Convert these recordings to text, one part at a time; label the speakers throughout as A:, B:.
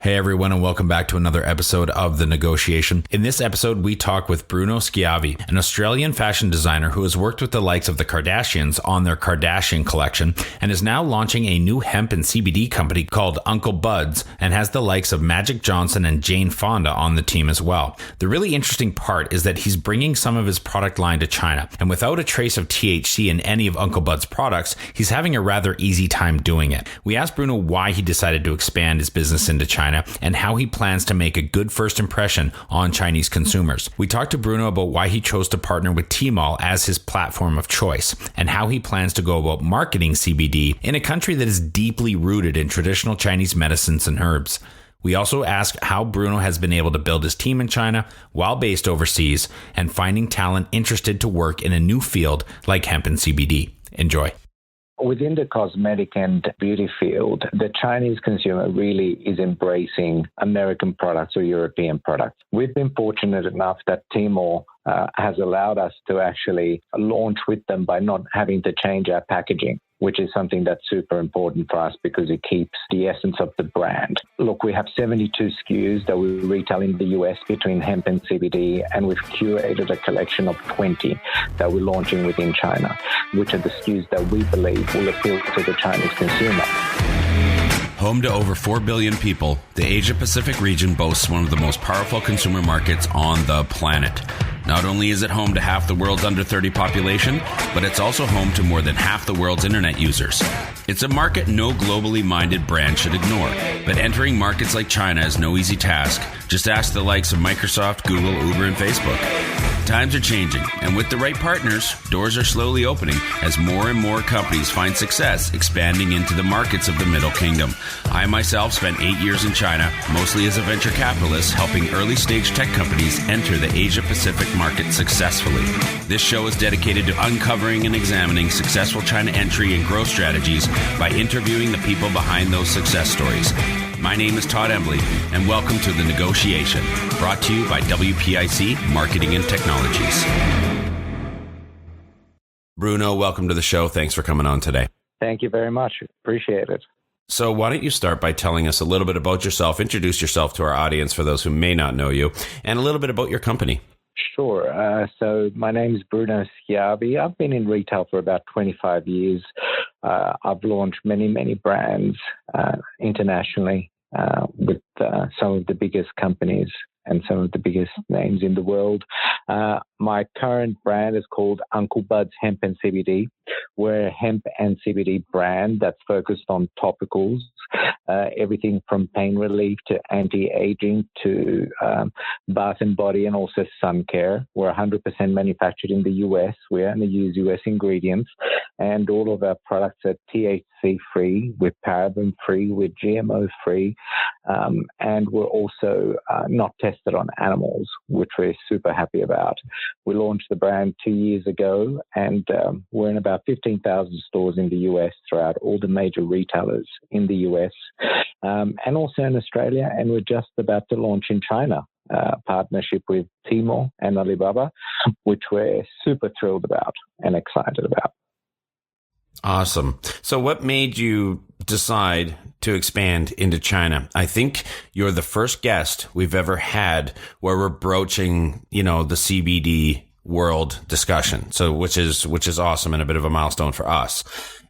A: Hey everyone, and welcome back to another episode of The Negotiation. In this episode, we talk with Bruno Schiavi, an Australian fashion designer who has worked with the likes of the Kardashians on their Kardashian Kollection and is now launching a new hemp and CBD company called Uncle Bud's and has the likes of Magic Johnson and Jane Fonda on the team as well. The really interesting part is that he's bringing some of his product line to China, and without a trace of THC in any of Uncle Bud's products, he's having a rather easy time doing it. We asked Bruno why he decided to expand his business into China and how he plans to make a good first impression on Chinese consumers. We talked to Bruno about why he chose to partner with Tmall as his platform of choice and how he plans to go about marketing CBD in a country that is deeply rooted in traditional Chinese medicines and herbs. We also ask how Bruno has been able to build his team in China while based overseas and finding talent interested to work in a new field like hemp and CBD. Enjoy.
B: Within the cosmetic and beauty field, the Chinese consumer really is embracing American products or European products. We've been fortunate enough that Tmall has allowed us to actually launch with them by not having to change our packaging, which is something that's super important for us because it keeps the essence of the brand. Look, we have 72 SKUs that we retail in the US between hemp and CBD, and we've curated a collection of 20 that we're launching within China, which are the SKUs that we believe will appeal to the Chinese consumer.
C: Home to over 4 billion people, the Asia-Pacific region boasts one of the most powerful consumer markets on the planet. Not only is it home to half the world's under 30 population, but it's also home to more than half the world's internet users. It's a market no globally minded brand should ignore, but entering markets like China is no easy task. Just ask the likes of Microsoft, Google, Uber, and Facebook. Times are changing, and with the right partners, doors are slowly opening as more and more companies find success expanding into the markets of the Middle Kingdom. I myself spent 8 years in China, mostly as a venture capitalist, helping early-stage tech companies enter the Asia-Pacific market successfully. This show is dedicated to uncovering and examining successful China entry and growth strategies by interviewing the people behind those success stories. My name is Todd Embley, and welcome to The Negotiation, brought to you by WPIC Marketing and Technologies. Bruno, welcome to the show. Thanks for coming on today.
B: Thank you very much. Appreciate it.
C: So why don't you start by telling us a little bit about yourself, introduce yourself to our audience for those who may not know you, and a little bit about your company.
B: Sure. So my name is Bruno Schiavi. I've been in retail for about 25 years. I've launched many brands internationally with some of the biggest companies and some of the biggest names in the world. My current brand is called Uncle Bud's Hemp and CBD. We're a hemp and CBD brand that's focused on topicals, everything from pain relief to anti-aging to bath and body and also sun care. We're 100% manufactured in the US. We only use US ingredients, and all of our products are THC-free, we're paraben-free, we're GMO-free, and we're also not tested on animals, which we're super happy about. We launched the brand 2 years ago, and we're in about 15,000 stores in the US throughout all the major retailers in the US, and also in Australia, and we're just about to launch in China. Partnership with Tmall and Alibaba, which we're super thrilled about and excited about.
C: Awesome. So what made you decide to expand into China? I think you're the first guest we've ever had where we're broaching, the CBD world discussion. So which is awesome and a bit of a milestone for us.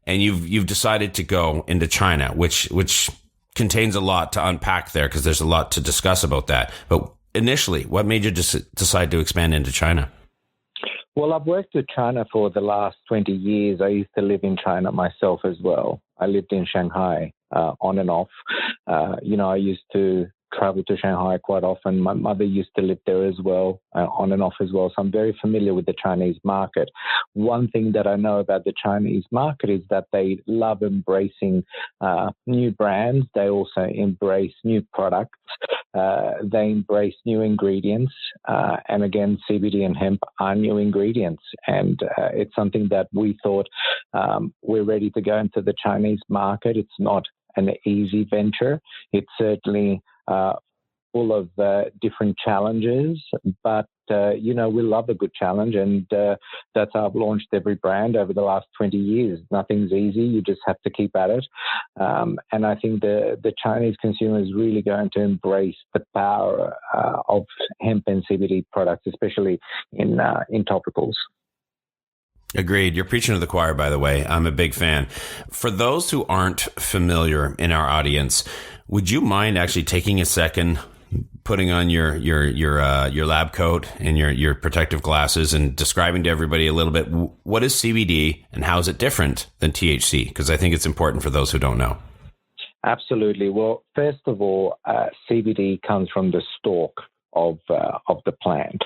C: And you've decided to go into China, which contains a lot to unpack there because there's a lot to discuss about that. But initially, what made you decide to expand into China?
B: Well, I've worked with China for the last 20 years. I used to live in China myself as well. I lived in Shanghai on and off. I used to travel to Shanghai quite often. My mother used to live there as well, on and off as well. So I'm very familiar with the Chinese market. One thing that I know about the Chinese market is that they love embracing new brands. They also embrace new products. They embrace new ingredients. And again, CBD and hemp are new ingredients. And it's something that we thought we're ready to go into the Chinese market. It's not an easy venture. It's certainly full of different challenges, but we love a good challenge, and that's how I've launched every brand over the last 20 years. Nothing's easy. You just have to keep at it. And I think the Chinese consumer is really going to embrace the power of hemp and CBD products, especially in topicals.
C: Agreed. You're preaching to the choir, by the way. I'm a big fan. For those who aren't familiar in our audience, would you mind actually taking a second, putting on your lab coat and your protective glasses and describing to everybody a little bit what is CBD and how is it different than THC? Because I think it's important for those who don't know.
B: Absolutely. Well, first of all, CBD comes from the stalk of the plant,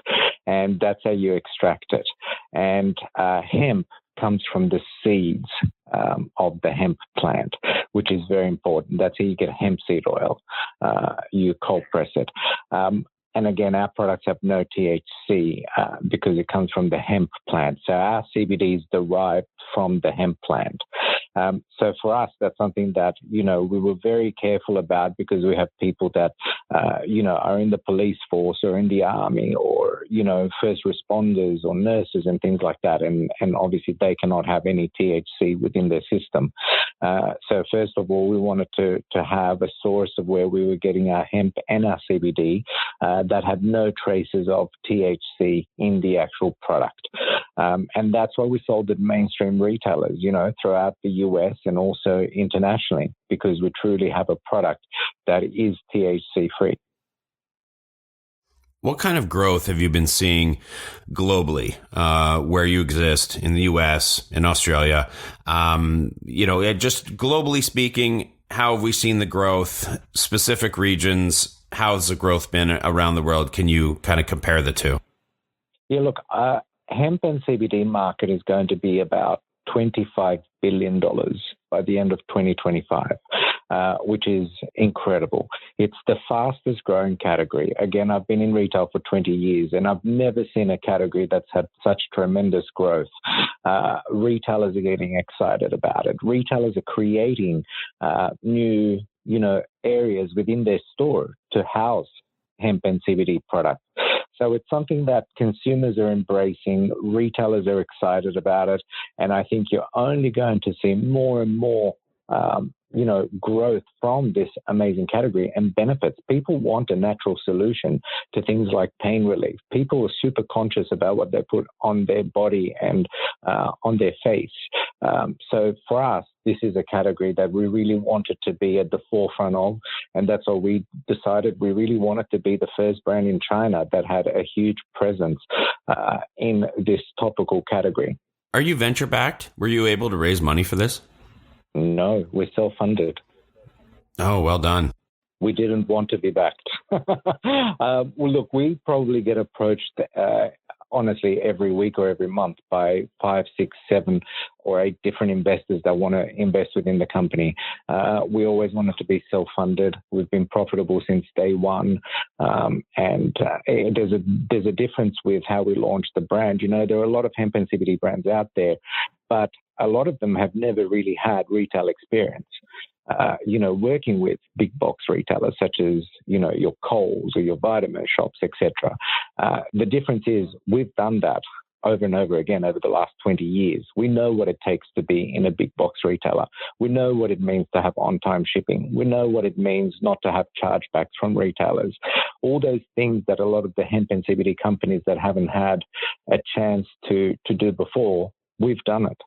B: and that's how you extract it. And hemp comes from the seeds of the hemp plant, which is very important. That's how you get hemp seed oil. You cold press it. And again, our products have no THC because it comes from the hemp plant. So our CBD is derived from the hemp plant. So for us, that's something that, we were very careful about, because we have people that, are in the police force or in the army or, first responders or nurses and things like that. And obviously they cannot have any THC within their system. So first of all, we wanted to have a source of where we were getting our hemp and our CBD that had no traces of THC in the actual product. And that's why we sold at mainstream retailers, throughout the US and also internationally, because we truly have a product that is THC free.
C: What kind of growth have you been seeing globally, where you exist in the US, in Australia? Just globally speaking, how have we seen the growth? Specific regions, how's the growth been around the world? Can you kind of compare the two?
B: Yeah, look, hemp and CBD market is going to be about $25 billion by the end of 2025, which is incredible. It's the fastest growing category. Again, I've been in retail for 20 years and I've never seen a category that's had such tremendous growth. Retailers are getting excited about it. Retailers are creating new, areas within their store to house hemp and CBD products. So it's something that consumers are embracing, retailers are excited about it, and I think you're only going to see more and more, growth from this amazing category and benefits. People want a natural solution to things like pain relief. People are super conscious about what they put on their body and on their face. So for us, this is a category that we really wanted to be at the forefront of, and that's why we decided we really wanted to be the first brand in China that had a huge presence in this topical category.
C: Are you venture backed? Were you able to raise money for this?
B: No, we're self-funded.
C: Oh, well done.
B: We didn't want to be backed. Well, look, we probably get approached, honestly, every week or every month by 5, 6, 7, or 8 different investors that want to invest within the company. We always wanted to be self-funded. We've been profitable since day one. And there's a difference with how we launched the brand. There are a lot of hemp and CBD brands out there, but a lot of them have never really had retail experience. Working with big box retailers such as, your Coles or your vitamin shops, etc. The difference is we've done that over and over again over the last 20 years. We know what it takes to be in a big box retailer. We know what it means to have on-time shipping. We know what it means not to have chargebacks from retailers. All those things that a lot of the hemp and CBD companies that haven't had a chance to do before, we've done it.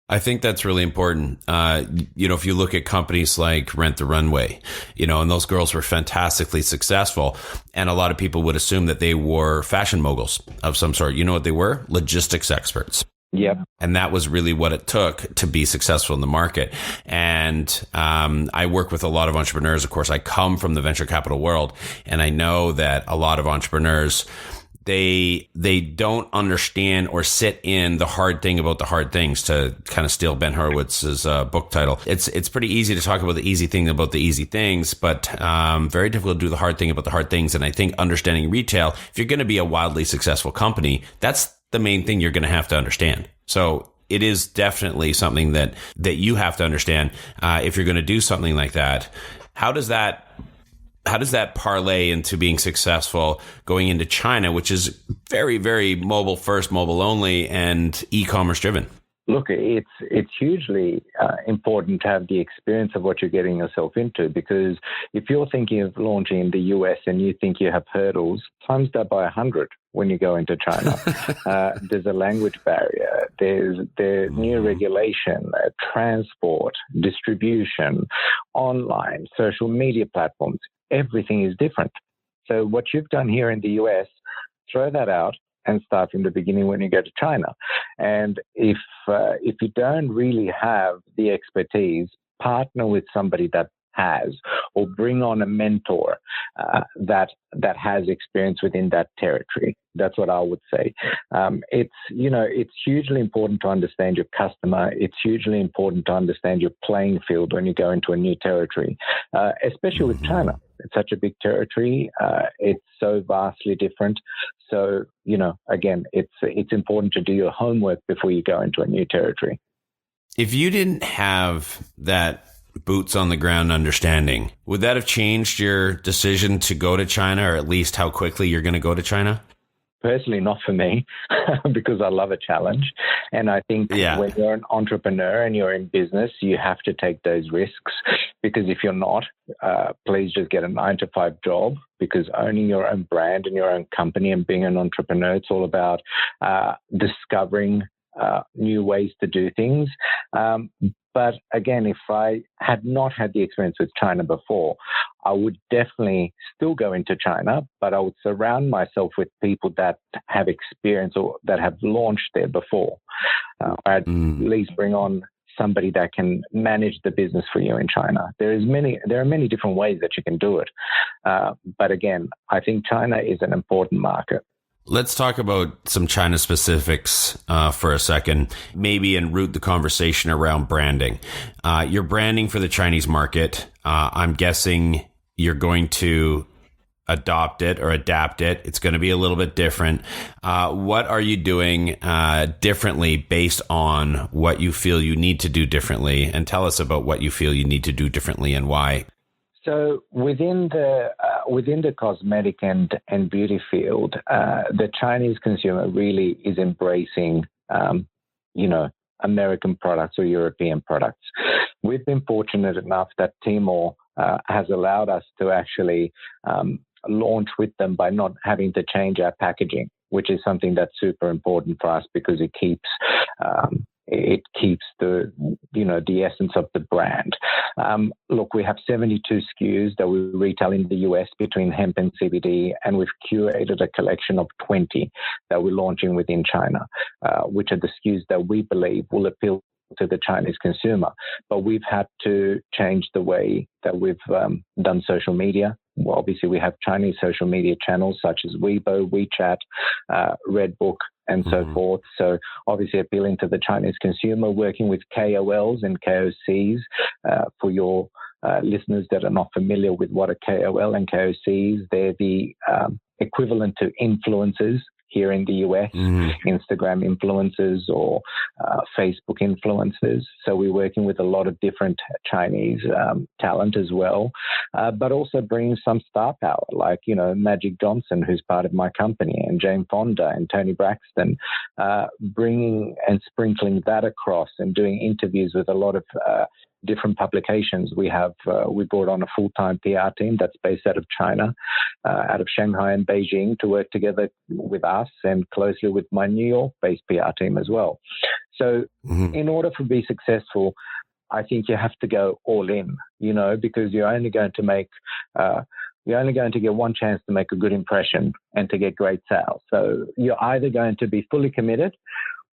C: I think that's really important. If you look at companies like Rent the Runway, and those girls were fantastically successful. And a lot of people would assume that they were fashion moguls of some sort. You know what they were? Logistics experts.
B: Yeah.
C: And that was really what it took to be successful in the market. And I work with a lot of entrepreneurs. Of course, I come from the venture capital world, and I know that a lot of entrepreneurs, they don't understand or sit in the hard thing about the hard things, to kind of steal Ben Horowitz's book title. It's pretty easy to talk about the easy thing about the easy things, but very difficult to do the hard thing about the hard things. And I think understanding retail, if you're going to be a wildly successful company, that's the main thing you're going to have to understand. So it is definitely something that you have to understand if you're going to do something like that. How does that How does that parlay into being successful going into China, which is very, very mobile first, mobile only, and e-commerce driven?
B: Look, it's hugely important to have the experience of what you're getting yourself into, because if you're thinking of launching in the US and you think you have hurdles, times that by 100 when you go into China. There's a language barrier, there's new regulation, transport, distribution, online, social media platforms. Everything is different. So what you've done here in the US, throw that out and start from the beginning when you go to China. And if you don't really have the expertise, partner with somebody that has, or bring on a mentor that has experience within that territory. That's what I would say. It's hugely important to understand your customer. It's hugely important to understand your playing field when you go into a new territory, especially with China. It's such a big territory. It's so vastly different. So, again, it's important to do your homework before you go into a new territory.
C: If you didn't have that boots on the ground understanding, would that have changed your decision to go to China, or at least how quickly you're going to go to China?
B: Personally, not for me, because I love a challenge. And I think when you're an entrepreneur and you're in business, you have to take those risks, because if you're not, please just get a 9-to-5 job, because owning your own brand and your own company and being an entrepreneur, it's all about discovering new ways to do things. But again, if I had not had the experience with China before, I would definitely still go into China, but I would surround myself with people that have experience or that have launched there before. I'd at least bring on somebody that can manage the business for you in China. There are many different ways that you can do it. But again, I think China is an important market.
C: Let's talk about some China specifics for a second, maybe, and root the conversation around branding. Your branding for the Chinese market, I'm guessing you're going to adopt it or adapt it. It's going to be a little bit different. What are you doing differently based on what you feel you need to do differently? And tell us about what you feel you need to do differently and why.
B: So within the cosmetic and beauty field, the Chinese consumer really is embracing, American products or European products. We've been fortunate enough that Tmall has allowed us to actually launch with them by not having to change our packaging, which is something that's super important for us, because it keeps the essence of the brand. Look, we have 72 SKUs that we retail in the US between hemp and CBD, and we've curated a collection of 20 that we're launching within China, which are the SKUs that we believe will appeal to the Chinese consumer. But we've had to change the way that we've done social media. Well, obviously, we have Chinese social media channels such as Weibo, WeChat, Redbook, and so forth. So obviously appealing to the Chinese consumer, working with KOLs and KOCs. For your listeners that are not familiar with what a KOL and KOC is, they're the equivalent to influencers here in the US, Instagram influencers or Facebook influencers. So we're working with a lot of different Chinese talent as well, but also bringing some star power, like, Magic Johnson, who's part of my company, and Jane Fonda and Tony Braxton, bringing and sprinkling that across and doing interviews with a lot of different publications. We brought on a full-time PR team that's based out of China, out of Shanghai and Beijing, to work together with us and closely with my New York-based PR team as well. So in order to be successful, I think you have to go all in, because you're only going to get one chance to make a good impression and to get great sales. So you're either going to be fully committed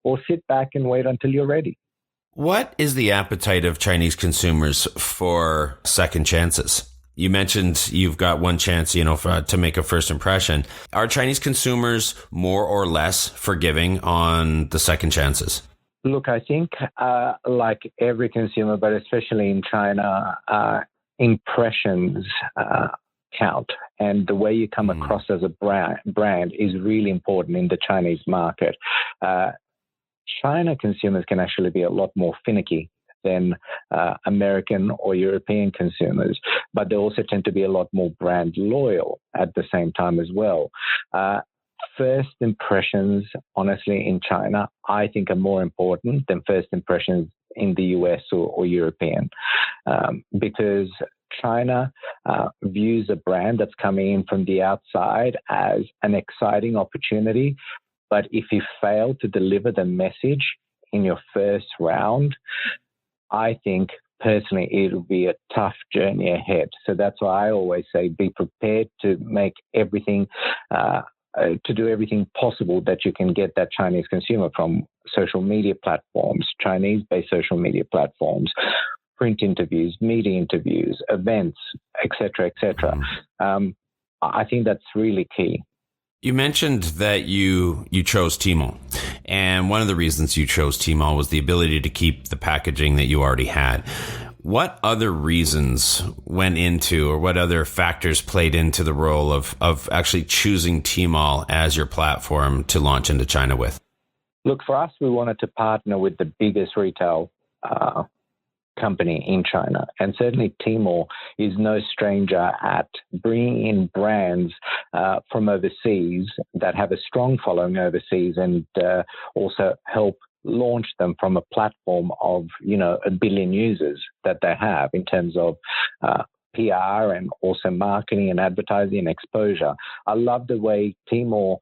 B: or sit back and wait until you're ready.
C: What is the appetite of Chinese consumers for second chances? You mentioned you've got one chance, to make a first impression. Are Chinese consumers more or less forgiving on the second chances?
B: Look, I think like every consumer, but especially in China, impressions count. And the way you come across as a brand is really important in the Chinese market. China consumers can actually be a lot more finicky than American or European consumers, but they also tend to be a lot more brand loyal at the same time as well. First impressions, honestly, in China, I think are more important than first impressions in the US or European, because China views a brand that's coming in from the outside as an exciting opportunity. But if you fail to deliver the message in your first round, I think personally it'll be a tough journey ahead. So that's why I always say be prepared to make everything to do everything possible that you can get that Chinese consumer from social media platforms, Chinese-based social media platforms, print interviews, media interviews, events, etc., etc. I think that's really key.
C: You mentioned that you chose Tmall, and one of the reasons you chose Tmall was the ability to keep the packaging that you already had. What other reasons went into, or what other factors played into the role of actually choosing Tmall as your platform to launch into China with?
B: Look, for us, we wanted to partner with the biggest retail company in China. And certainly Tmall is no stranger at bringing in brands from overseas that have a strong following overseas, and also help launch them from a platform of, 1 billion users that they have in terms of PR and also marketing and advertising and exposure. I love the way Tmall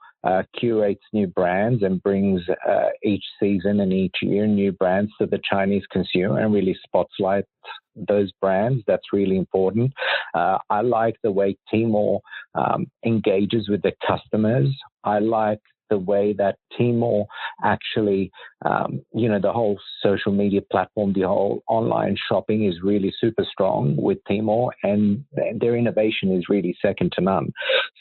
B: curates new brands and brings each season and each year new brands to the Chinese consumer and really spotlights those brands. That's really important. I like the way Tmall engages with the customers. I like the way that Tmall actually, the whole social media platform, the whole online shopping is really super strong with Tmall, and their innovation is really second to none.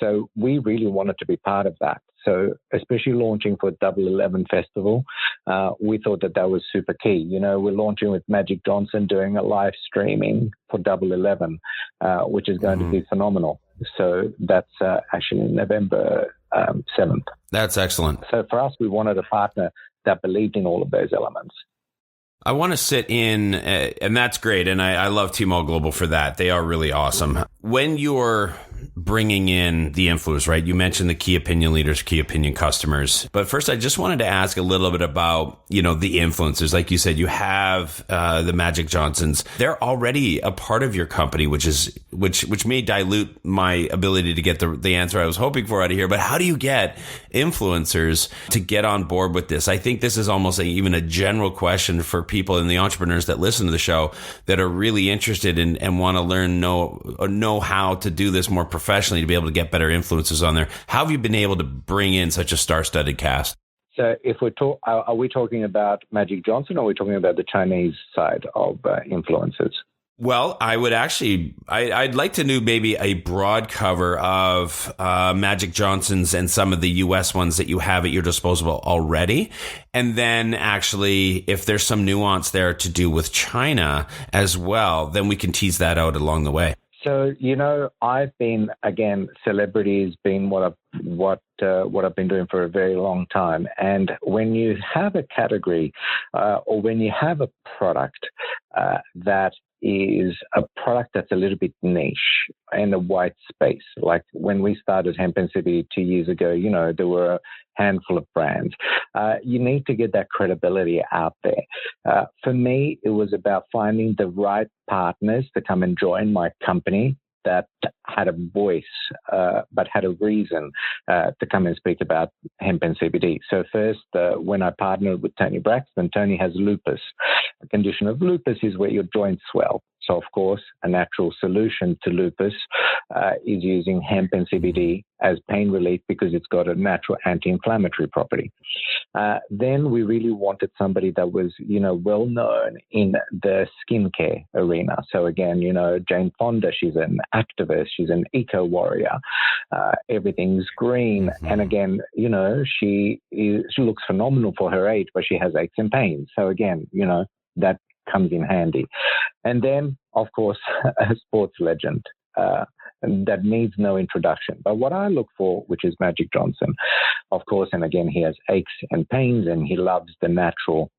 B: So we really wanted to be part of that. So especially launching for Double 11 Festival, we thought that was super key. We're launching with Magic Johnson doing a live streaming for Double 11, which is going to be phenomenal. So that's actually November 7th.
C: That's excellent.
B: So for us, we wanted a partner that believed in all of those elements.
C: I want to sit in, and that's great. And I love TMO Global for that. They are really awesome. When you're bringing in the influencers, right? You mentioned the key opinion leaders, key opinion customers. But first, I just wanted to ask a little bit about, the influencers. Like you said, you have the Magic Johnsons. They're already a part of your company, which may dilute my ability to get the answer I was hoping for out of here. But how do you get influencers to get on board with this? I think this is almost even a general question for people and the entrepreneurs that listen to the show that are really interested in and want to know how to do this more professionally to be able to get better influencers on there. How have you been able to bring in such a star-studded cast?
B: So if are we talking about Magic Johnson, or are we talking about the Chinese side of influencers?
C: Well, I would actually, I'd like to do maybe a broad cover of Magic Johnson's and some of the U.S. ones that you have at your disposal already. And then actually, if there's some nuance there to do with China as well, then we can tease that out along the way.
B: So, I've been, again, celebrity's been what I've been doing for a very long time. And when you have a category or when you have a product that is a product that's a little bit niche in a white space, like when we started Hemp CBD 2 years ago, there were a handful of brands. You need to get that credibility out there. For me, it was about finding the right partners to come and join my company that had a voice, but had a reason to come and speak about hemp and CBD. So first, when I partnered with Tony Braxton, Tony has lupus. The condition of lupus is where your joints swell. So, of course, a natural solution to lupus is using hemp and CBD as pain relief because it's got a natural anti-inflammatory property. Then we really wanted somebody that was, well known in the skincare arena. So again, Jane Fonda, she's an activist, she's an eco warrior. Everything's green, and again, she looks phenomenal for her age, but she has aches and pains. So again, that comes in handy. And then, of course, a sports legend. that needs no introduction. But what I look for, which is Magic Johnson, of course, and again, he has aches and pains and he loves the natural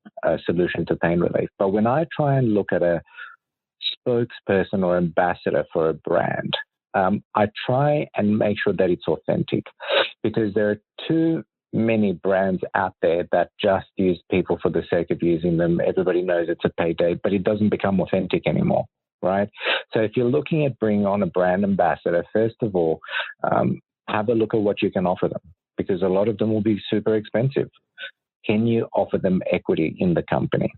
B: solution to pain relief. But when I try and look at a spokesperson or ambassador for a brand, I try and make sure that it's authentic, because there are too many brands out there that just use people for the sake of using them. Everybody knows it's a payday, but it doesn't become authentic anymore, right? So if you're looking at bringing on a brand ambassador, first of all, have a look at what you can offer them, because a lot of them will be super expensive. Can you offer them equity in the company?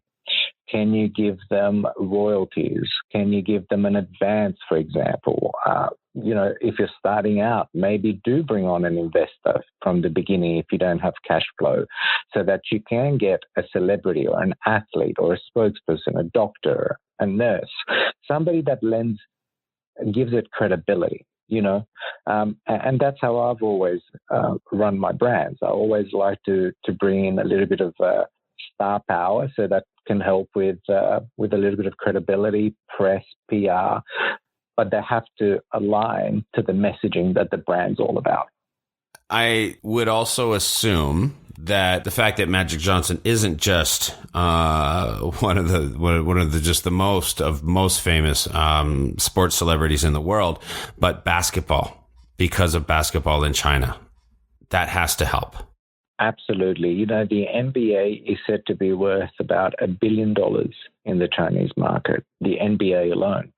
B: Can you give them royalties? Can you give them an advance, for example? If you're starting out, maybe do bring on an investor from the beginning if you don't have cash flow, so that you can get a celebrity or an athlete or a spokesperson, a doctor, a nurse, somebody that gives it credibility. And that's how I've always run my brands. I always like to bring in a little bit of star power, so that can help with a little bit of credibility, press, PR, but they have to align to the messaging that the brand's all about.
C: I would also assume that the fact that Magic Johnson isn't just one of the most famous sports celebrities in the world, but basketball, because of basketball in China, that has to help.
B: Absolutely. The NBA is said to be worth about $1 billion in the Chinese market, the NBA alone.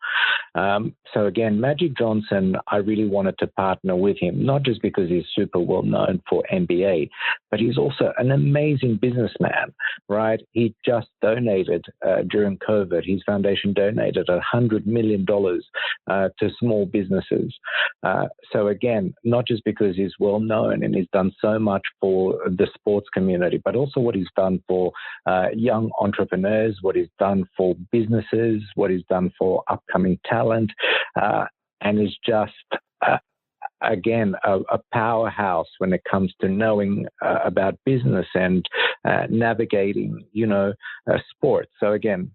B: So again, Magic Johnson, I really wanted to partner with him, not just because he's super well known for NBA, but he's also an amazing businessman, right? He just donated during COVID. His foundation donated $100 million to small businesses. So again, not just because he's well known and he's done so much for the sports community, but also what he's done for young entrepreneurs, what he's done for businesses, what he's done for upcoming talent, and is just, again, a powerhouse when it comes to knowing about business and navigating, sports. So again,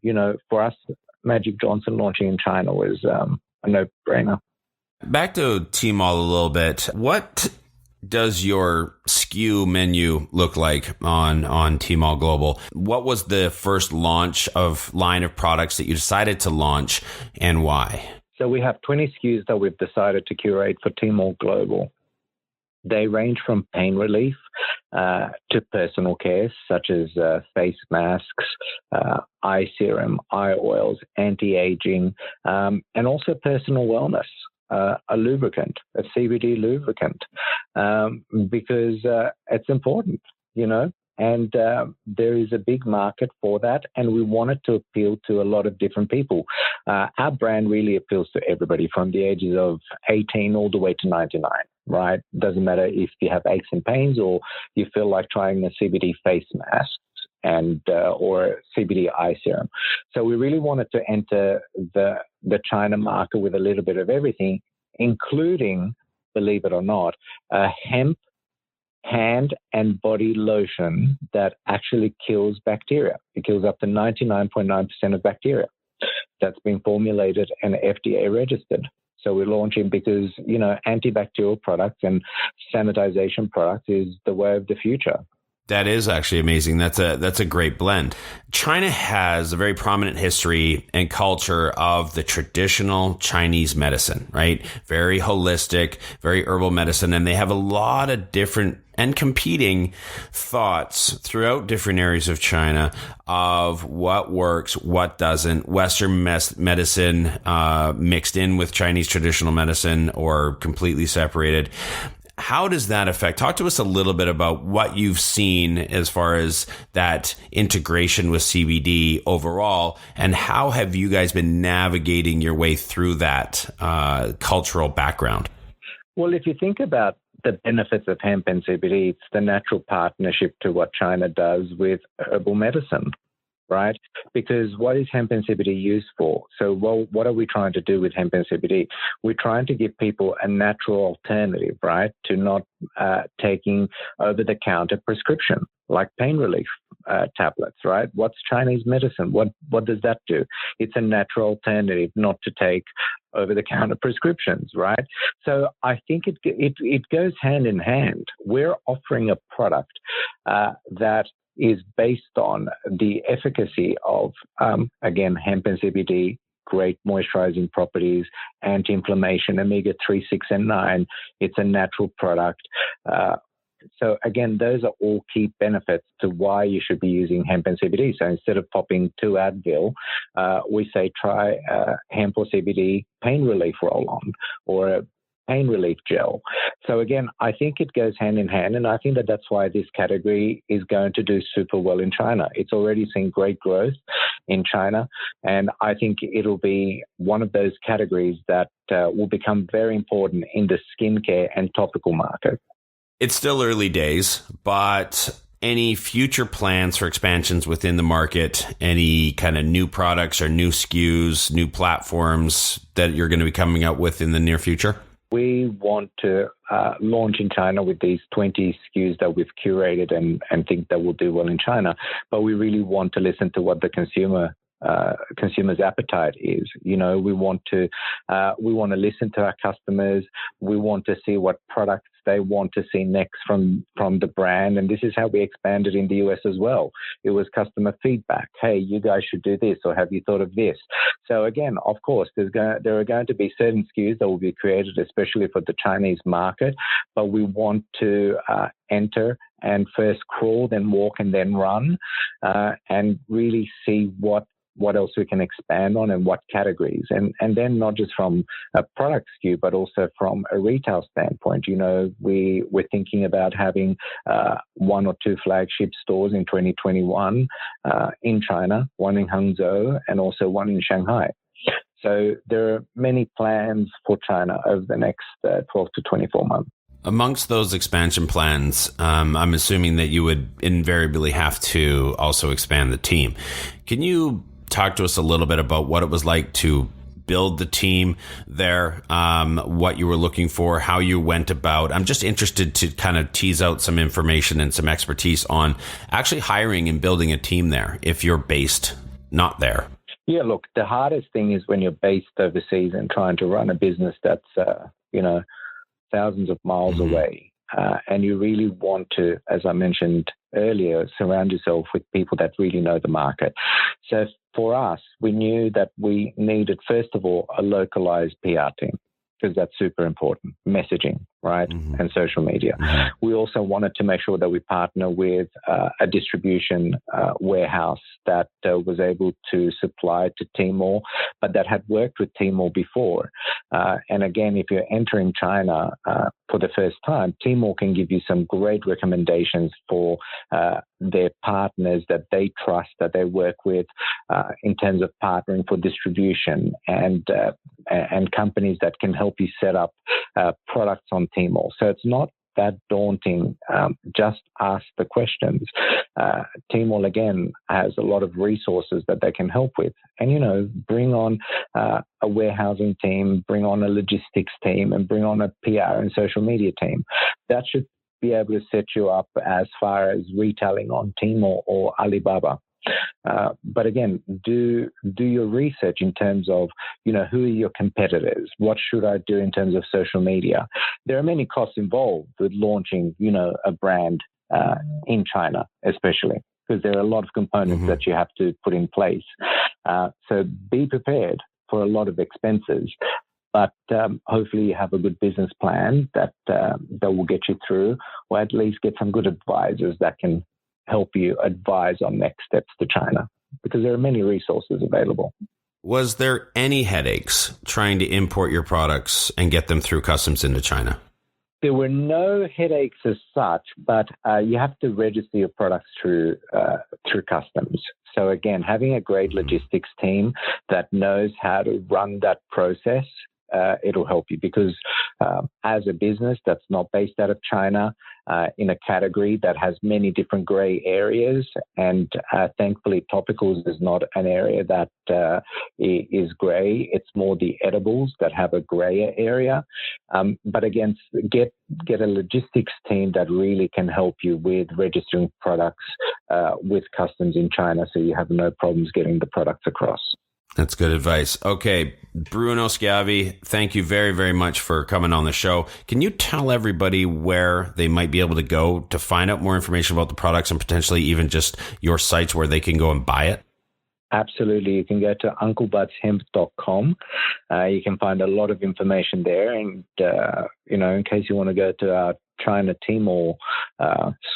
B: for us, Magic Johnson launching in China was a no-brainer.
C: Back to Tmall a little bit. What does your SKU menu look like on Tmall Global? What was the first line of products that you decided to launch, and why?
B: So we have 20 SKUs that we've decided to curate for TMO Global. They range from pain relief to personal care, such as face masks, eye serum, eye oils, anti-aging, and also personal wellness. A lubricant, a CBD lubricant, because it's important, and there is a big market for that, and we want it to appeal to a lot of different people. Our brand really appeals to everybody from the ages of 18 all the way to 99, right? Doesn't matter if you have aches and pains or you feel like trying a CBD face mask or CBD eye serum. So we really wanted to enter the China market with a little bit of everything, including, believe it or not, a hemp hand and body lotion that actually kills bacteria. It kills up to 99.9% of bacteria. That's been formulated and FDA registered. So we're launching because, antibacterial products and sanitization products is the way of the future.
C: That is actually amazing. That's a great blend. China has a very prominent history and culture of the traditional Chinese medicine, right? Very holistic, very herbal medicine. And they have a lot of different and competing thoughts throughout different areas of China of what works, what doesn't. Western medicine mixed in with Chinese traditional medicine or completely separated. How does that affect? Talk to us a little bit about what you've seen as far as that integration with CBD overall, and how have you guys been navigating your way through that cultural background?
B: Well, if you think about the benefits of hemp and CBD, it's the natural partnership to what China does with herbal medicine, right? Because what is hemp and CBD used for? So what are we trying to do with hemp and CBD? We're trying to give people a natural alternative, right, to not taking over-the-counter prescription, like pain relief tablets, right? What's Chinese medicine? What does that do? It's a natural alternative not to take over-the-counter prescriptions, right? So I think it goes hand in hand. We're offering a product that is based on the efficacy of, again, hemp and CBD, great moisturizing properties, anti-inflammation, omega-3, 6, and 9. It's a natural product. So again, those are all key benefits to why you should be using hemp and CBD. So instead of popping 2 Advil, we say try hemp or CBD pain relief roll-on or a pain relief gel. So again, I think it goes hand in hand, and I think that that's why this category is going to do super well in China. It's already seen great growth in China, and I think it'll be one of those categories that will become very important in the skincare and topical market.
C: It's still early days, but any future plans for expansions within the market, any kind of new products or new SKUs, new platforms that you're going to be coming out with in the near future?
B: We want to launch in China with these 20 SKUs that we've curated and think that will do well in China. But we really want to listen to what the consumer's appetite is. We want to listen to our customers. We want to see what products they want to see next from the brand. And this is how we expanded in the US as well. It was customer feedback. Hey, you guys should do this, or have you thought of this? So again, of course, there are going to be certain SKUs that will be created, especially for the Chinese market, but we want to enter and first crawl, then walk, and then run, and really see what else we can expand on and what categories. And then not just from a product SKU, but also from a retail standpoint. We're thinking about having 1 or 2 flagship stores in 2021 in China, one in Hangzhou and also one in Shanghai. So there are many plans for China over the next 12 to 24 months.
C: Amongst those expansion plans, I'm assuming that you would invariably have to also expand the team. Can you talk to us a little bit about what it was like to build the team there, what you were looking for, how you went about? I'm just interested to kind of tease out some information and some expertise on actually hiring and building a team there if you're based not there.
B: Yeah, look, the hardest thing is when you're based overseas and trying to run a business that's, thousands of miles away. And you really want to, as I mentioned earlier, surround yourself with people that really know the market. So for us, we knew that we needed, first of all, a localized PR team, because that's super important. Messaging, right? And social media. We also wanted to make sure that we partner with a distribution warehouse that was able to supply to Tmall, but that had worked with Tmall before. And again, if you're entering China for the first time, Tmall can give you some great recommendations for their partners that they trust, that they work with in terms of partnering for distribution and companies that can help you set up products on Tmall. So it's not that daunting. Just ask the questions. Tmall, again, has a lot of resources that they can help with. And, bring on a warehousing team, bring on a logistics team, and bring on a PR and social media team. That should be able to set you up as far as retailing on Tmall or Alibaba. But again, do your research in terms of, who are your competitors? What should I do in terms of social media? There are many costs involved with launching, a brand in China, especially, because there are a lot of components that you have to put in place. So be prepared for a lot of expenses. But hopefully you have a good business plan that will get you through, or at least get some good advisors that can help you advise on next steps to China, because there are many resources available.
C: Was there any headaches trying to import your products and get them through customs into China?
B: There were no headaches as such, but you have to register your products through customs. So again, having a great logistics team that knows how to run that process, it'll help you, because as a business that's not based out of China, in a category that has many different gray areas, and thankfully topicals is not an area that is gray. It's more the edibles that have a grayer area. But again, get a logistics team that really can help you with registering products with customs in China, so you have no problems getting the products across.
C: That's good advice. Okay, Bruno Schiavi, thank you very, very much for coming on the show. Can you tell everybody where they might be able to go to find out more information about the products and potentially even just your sites where they can go and buy it?
B: Absolutely. You can go to unclebuddshemp.com. You can find a lot of information there. And, in case you want to go to our China Tmall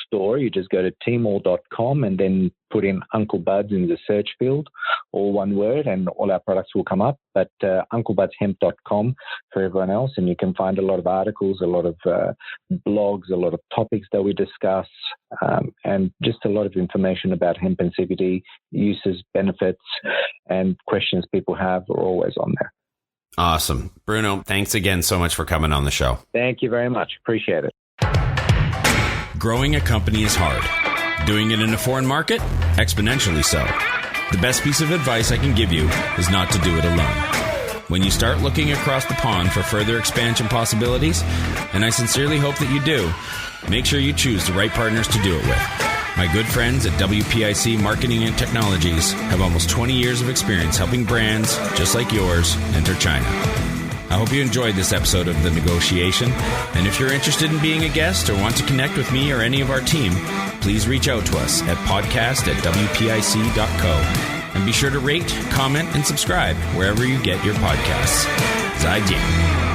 B: store, you just go to tmall.com and then put in Uncle Buds in the search field, all one word, and all our products will come up. But unclebuddshemp.com for everyone else. And you can find a lot of articles, a lot of blogs, a lot of topics that we discuss, and just a lot of information about hemp and CBD uses, benefits, and questions people have are always on there.
C: Awesome. Bruno, thanks again so much for coming on the show.
B: Thank you very much. Appreciate it.
C: Growing a company is hard. Doing it in a foreign market? Exponentially so. The best piece of advice I can give you is not to do it alone. When you start looking across the pond for further expansion possibilities, and I sincerely hope that you do, make sure you choose the right partners to do it with. My good friends at WPIC Marketing and Technologies have almost 20 years of experience helping brands just like yours enter China. I hope you enjoyed this episode of The Negotiation, and if you're interested in being a guest or want to connect with me or any of our team, please reach out to us at podcast@wpic.co, and be sure to rate, comment, and subscribe wherever you get your podcasts. 再见。